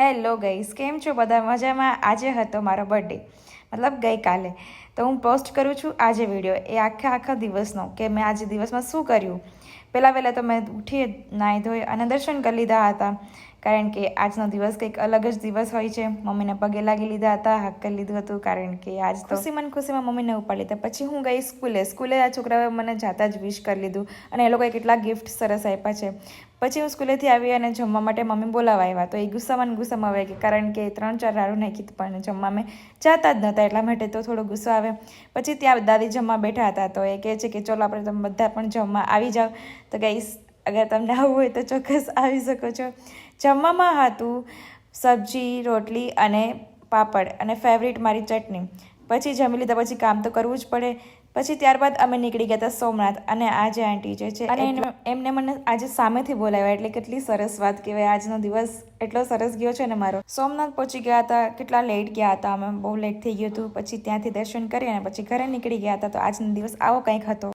Hello ગઈસ, કેમ છો બધા? મજામાં? આજે હતો મારો બર્થડે, મતલબ ગઈકાલે. તો હું પોસ્ટ કરું છું આજે વિડીયો એ આખા દિવસનો કે મેં આજે દિવસમાં શું કર્યું. પહેલાં તો મેં ઉઠી નાહી ધોઈ અને દર્શન કરી લીધા હતા, કારણ કે આજનો દિવસ કંઈક અલગ જ દિવસ હોય છે. મમ્મીને પગે લાગી લીધા હતા, હક કરી લીધું હતું, કારણ કે આજ તો ખુશીમાં મમ્મીને ઉપાડી લીધા. પછી હું ગઈ સ્કૂલે આ છોકરાઓએ મને જાતા જ વિશ કરી લીધું અને એ લોકોએ કેટલાક ગિફ્ટ સરસ આપ્યા છે. પછી હું સ્કૂલેથી આવી અને જમવા માટે મમ્મી બોલાવવા આવ્યા, તો એ ગુસ્સામાં આવે કે કારણ કે 3-4 રાડું નાખી પણ જમવા મેં જતા જ નહોતા, એટલા માટે તો થોડો ગુસ્સો આવે. પછી ત્યાં દાદી જમવા બેઠા હતા, તો એ કહે છે કે ચલો આપણે તમે બધા પણ જમવા આવી જાઓ. તો ગાઈસ, અગર તમને આવવું હોય તો ચોક્કસ આવી શકો છો. જમવામાં હતું સબ્જી, રોટલી અને પાપડ અને ફેવરિટ મારી ચટણી. પછી જમી લીધા પછી કામ તો કરવું જ પડે. પછી ત્યારબાદ અમે નીકળી ગયા હતા સોમનાથ. અને આજે આંટી જે છે અને એમને મને આજે સામેથી બોલાવ્યા, એટલે કેટલી સરસ વાત કહેવાય. આજનો દિવસ એટલો સરસ ગયો છે ને મારો. સોમનાથ પહોંચી ગયા હતા, કેટલા લેટ ગયા હતા અમે, બહુ લેટ થઈ ગયું હતું. પછી ત્યાંથી દર્શન કરી અને પછી ઘરે નીકળી ગયા હતા. તો આજનો દિવસ આવો કંઈક હતો.